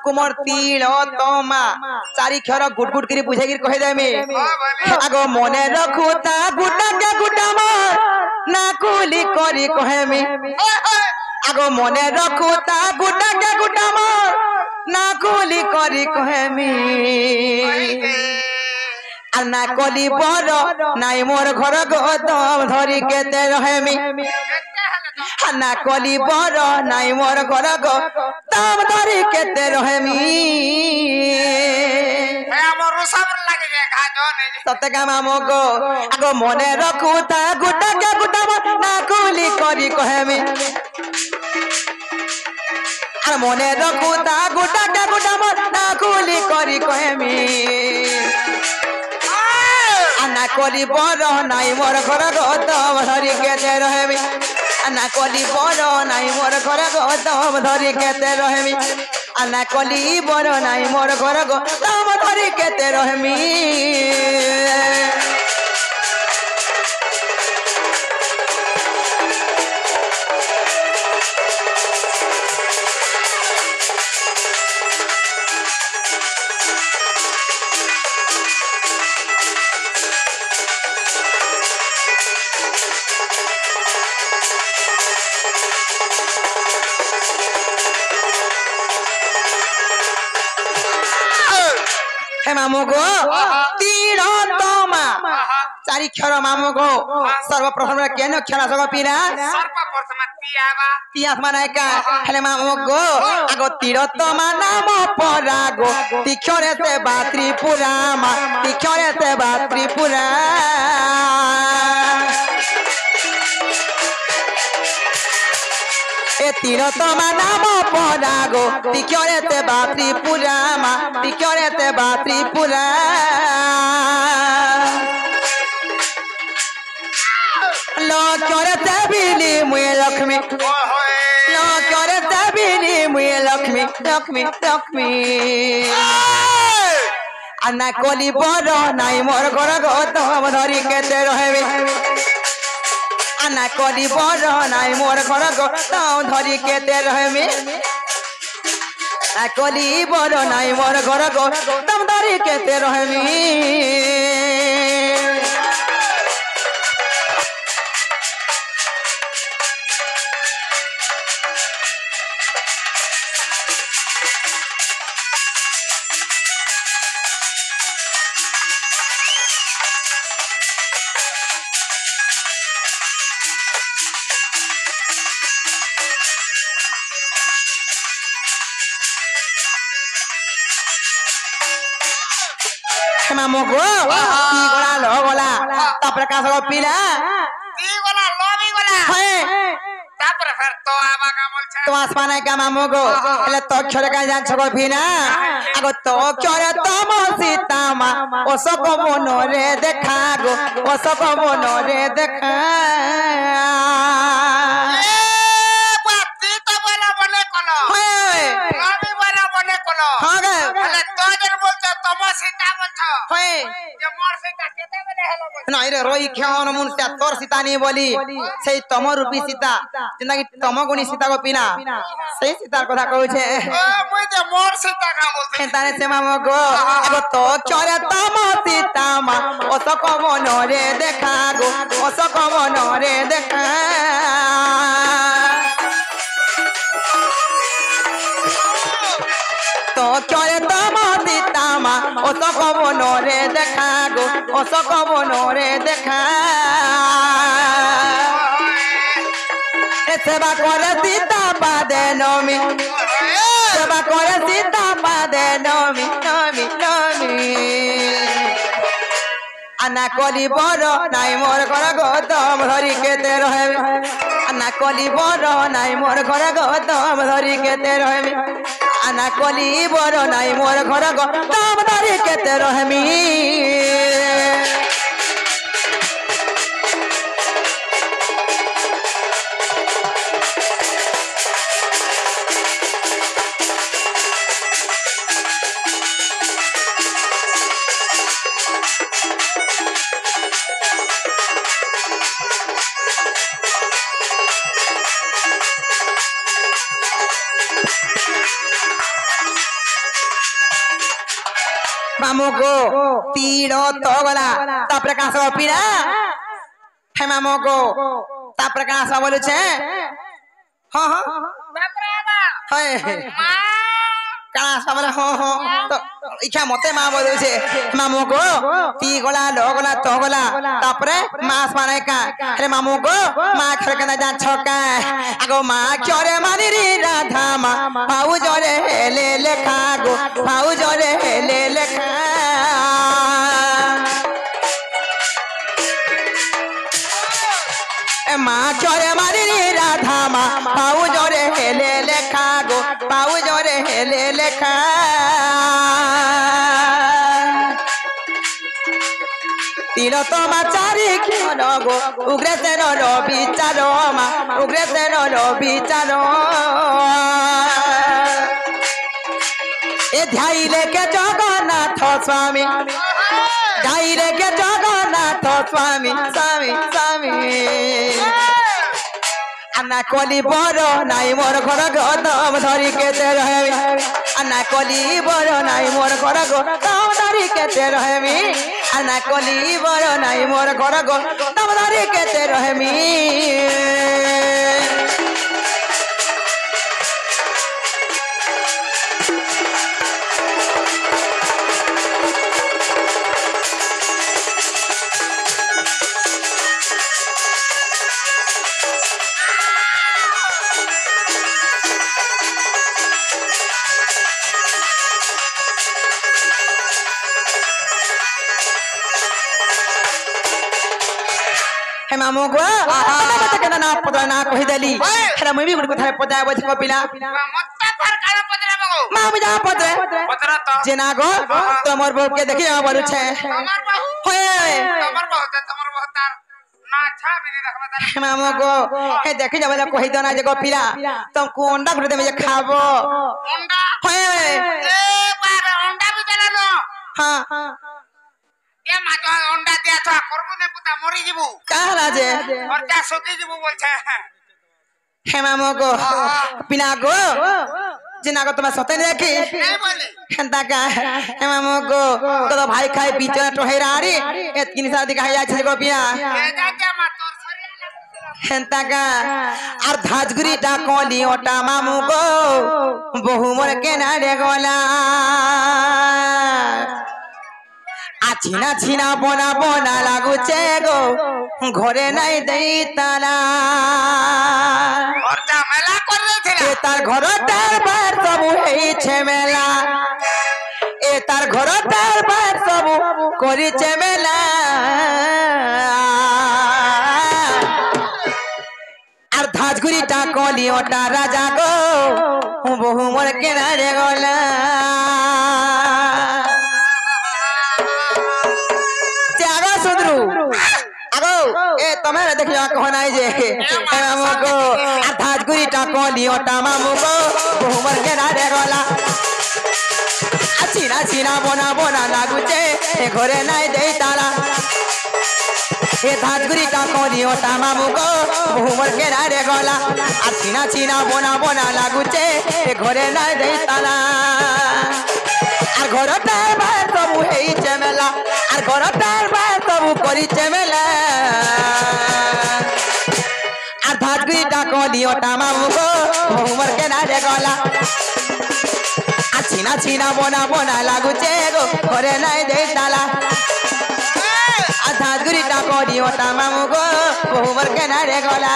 तुमको मोर तिलोत्तमा चारि क्षर गुट गुट करी बुझे गिर कहे देमी आगो मने रखुता गुटा के गुटा मोर ना कुली करी कहेमी आगो मने रखुता गुटा के गुटा मोर ना कुली करी कहेमी आना कली बर नाई मोर घर गदम धरी केते रहेमी आना कली बर नाई मोर घर गदम धरी केते रहेमी सत्य का मामो गो आगो मने रखुता गुटा के गुटा ना कुली करी कहेमी आर मने रखुता गुटा के गुटा ना कुली करी कहेमी आना कली बर नाई मोर घर गदम धरी केते रहेमी आना कली बर नाई मोर घर गदम धरी केते रहेमी आना कली बर नाई मोर घर गदम धरी केते रहेमी मामू गो तिलोत्तमा चारि क्षर मामू गो सर्वप्रथम केन क्षर सग पीरा सर्वप्रथम तियास माने का हेले मामू गो आगो तिलोत्तमा नाम परागो तिक्षरे से बात्रिपुरा मा तिक्षरे से बात्रिपुरा ए तिलोत्तमा नाम परागो तिक्षरे से बात्रिपुरा मा तिक्षरे से बात्रिपुरा लक्ष्मण से बिली मुए लक्ष्मी लक्ष्मण से बिली मुए लक्ष्मी लक्ष्मी लक्ष्मी आना कली बर नाई मोर घर गदम धरी केते रहेमी आना कली बर नाई मोर घर गदम धरी केते रहेमी आना कली बर नाई मोर घर गदम धरी केते रहेमी मामो गो ती गोला लो गोला तापर का सगो पीला ती गोला लोबी गोला है तापर फिर तो आबा का बोल छे तो आसमाने का मामो गो एले तो अक्षर का जान सगो पीना आगो तो अक्षर तम सीतामा ओ सको मनो रे देखा गो ओ सको मनो रे देखा ए बाती तो बोला बने कोलो है लोबी बोला बने कोलो हां गे एले तो जन बोलछो तम सीता बोलछो है जे मोर सीता केते बेले हेलो बोल नहीं रे रोई ख्यान मुन से तोर सीता नहीं बोली सही तम रूपी सीता जिंदा की तम गुणी सीता को पीना सही सीता कथा कहू छे ओ मुई जे मोर सीता का बोलते ताने से मामो गो आगो तो चरे तम सीता मा ओ सको मनो रे देखा गो ओ सको मनो रे देखा तो चरे तम सीता मा ओ सको मनो रे देखा गो ओ सको मनो रे देखा सेवा करे सीता पादे नमी सेवा करे सीता पादे नमी नमी नमी आना कली बर नाई मोर घर गदम धरी केते रहेमी आना कली बर नाई मोर घर गदम धरी केते रहेमी आना कली बर नाई मोर घर गदम धरी केते रहेमी मामू को तीड़ो तो गला तापर का सब पीना हे मामू को तापर का सब बोलु छे हां हां हाय का सब बोले हां हां तो इच्छा मते मां बोलु छे मामू को ती गला लो गला तो गला तापर मास माने का अरे मामू को मां खर कना जा छका आगो मां क्योरे मानी रे राधा मां पाऊ जोरे ले ले खा गो पाऊ जोरे ले ले खा माँ चोरे मारी राधा माँ पाऊ जोरे हेले लेखा गो पाऊ जोरे हेले लेखा तीनो तो माचारी क्यों गो उग्रे तेरो रो बिचारो माँ उग्रे तेरो रो बिचारो ए ध्याई लेके जगन्नाथ स्वामी ध्याई लेके जगन्नाथ स्वामी स्वामी स्वामी अन्ना कोली बरो नाई मोर घर गदम धरी केते रहबी अन्ना कोली बरो नाई मोर घर गदम धरी केते रहबी अन्ना कोली बरो नाई मोर घर गदम धरी केते रहबी मामू को केना ना पता ना कहि देली हेरा मैं भी गुड कथा पता बछ को पिला मत्ता पर काला पदरा मगो मां बुझा पत्रे पदरा तो जेना गो तमर बहू के देखि बोलु छे तमर बहू होय तमर बहू तार ना छा बिनी देखबा तार मामू को हे देखि जबले कहि दना जे गो पिला तुम को अंडा गुड दे में खाबो अंडा होय ए बार अंडा भी देलो हां ए मा जो अंडा दिया था करबो ने पुता मरि जीवू कहला जे और जा सुकी जीवू बोलछे हे मामू को पिला को जिना को तुम सते देखी नहीं बोली हंता का हे मामू को तो भाई खाए पीछे टोहेरारी एतकिन शादी का जाय छे गो पिया ए जा जा मा तोर सरिया हंता का और धाजगुरी टा कोली ओटा मामू को बहु मोर के ना रे गोला छिना छिना बोना बोना लागू चे गो घरे नहीं दई ताला और जा मेला कर रही थी ए तार घर तार बार सब हेई छे मेला ए तार घर तार बार सब करी छे मेला আর ধাজগুড়ি টা কলি ওটা রাজা গো বহু মোর কেনা রে গলা तमे देखियो कहो नाई जे मामू को धाजगुरी टा कोली ओटा मामू को बहुमर के ना रे गोला छिना छिना बोना बोना लागू छे ए घरे नाई देई ताला ए धाजगुरी टा कोली ओटा मामू को बहुमर के ना रे गोला छिना छिना बोना बोना लागू छे ए घरे नाई देई ताला আর ঘরটার বাহার সবু হেই চেমেলা আর ঘরটার বাহার সবু করি চেমেলা আর ধাজগুড়িটা কলিও টামামু গো বহুমর কে না রে গলা আর ছিনা ছিনা বোনা বোনা লাগুছে গো ঘরে নাই দেই তালা আর ধাজগুড়িটা কলিও টামামু গো বহুমর কে না রে গলা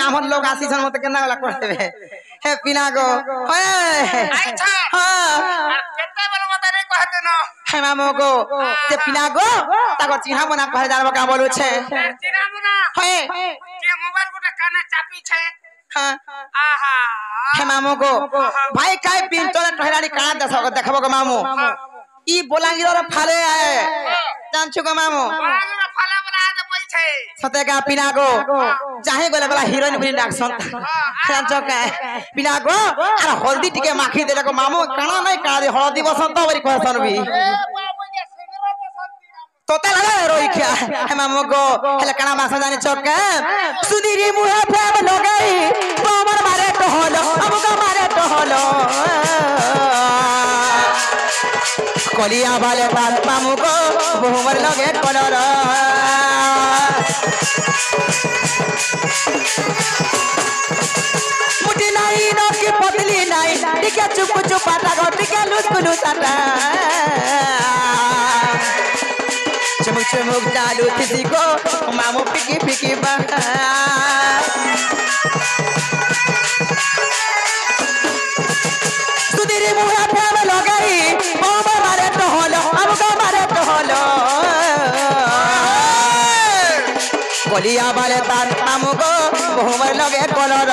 আমার লোক আসিছন মতে কেনা গলা করতে হে পিনা গো अच्छा हां केते देनो हे मामू गो ते पिना गो ताको चिन्हा बना कहले जानबो का बोलु छे चिनाबो ना हे के मोबाइल गोटे काने चापी छे हां आहा हे मामू गो भाई काय पिन चले ठहरानी काना देखबो गो मामू ई बोलांगीर फाले आए जानछु गो मामू बागरा फला बना दे बोल छे सते का पिना गो चाहे गले वाला हीरोइन भी डाक्सन जानछु का पिना गो अरे हल्दी टिके माखी देले को मामू काना नहीं काना दे हल्दी बसंत बरी कहसन भी तोते लगे रोई क्या हे मामू गो हेले काना मासा जाने चौक सुधीरी मुहे फेम लगई तोमर मारे तो होलो हमका मारे तो होलो कलिया वाले बात मामू को बहुमर लगे कलर मुठी नहीं नो की पतली नहीं टिके चुप चुप पाटा गो टिके लुस कुलुस आटा चमुक चमुक चालू किसी को मामू पिकी पिकी बा सुधीरी मुहा फेम लगई बहुमर मारे तो होलो हमका मारे तो होलो कलिया वाले तान मामू को बहुमर लगे कलर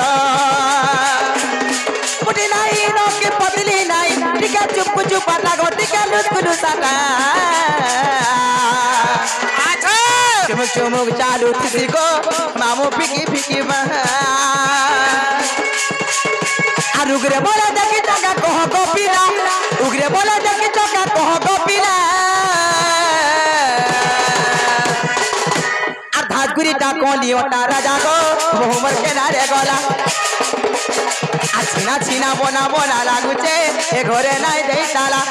मुठी नहीं नो की पतली नहीं टिके चुप चुप पाटा गो टिके लुस कुलुस आटा चुमुक चुमुक चालू किसी को मामू पिकी पिकी उगरे बोले देखी चका कह गोपीला उगरे बोले देखी चका कह गोपीला আর ধাজগুড়িটা কলিওটা রাজা গো বহুমর কেনারে গলা আর ছিনা ছিনা বনা বনা লাগুছে এ ঘরে নাই দেই তালা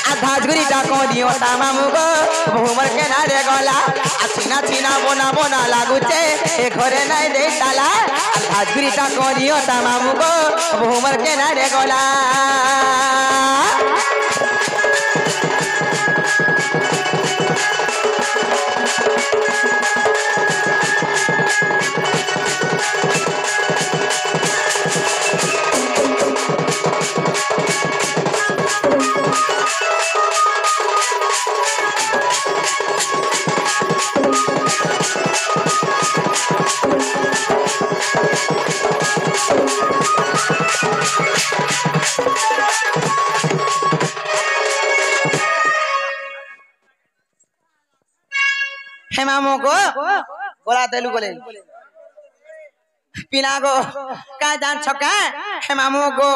আর ধাজগুড়িটা কলিওটা মামু গো বহুমর কেনারে গলা আর ছিনা ছিনা বনা বনা লাগুছে এ ঘরে নাই দেই তালা আর ধাজগুড়িটা কলিওটা মামু গো বহুমর কেনারে গলা हे मामू को बोला तेलु बोले पिना गो का जान छका हे मामू को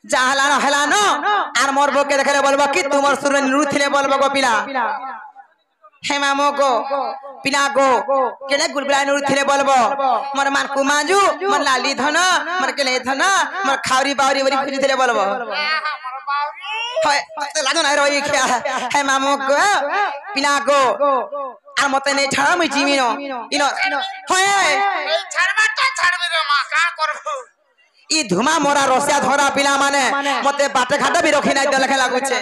जाहलानो हलानो आर मोर बोके देखले बोलबो कि तुमर सुर नुथिले बोलबो गो पिला हे मामू को पिना गो केने गुलबला नुथिले बोलबो मोर मान कुमाजू मोर लाली धन मोर केले धन मोर खावरी बावरी बरी खुजिले बोलबो मोर बावरी হয় লাজো নাই রই খেয়া হে মামু গো পিনা গো আর মতে নেই ছাড়া মই জিমিনো ইনো হয় এই ছাড়বাটা ছাড়বে রে মা কা করব ই ধুমা মোরা রসিয়া ধরা পিলা মানে মতে বাটে ঘাটা বি রখি নাই দেলে লাগুছে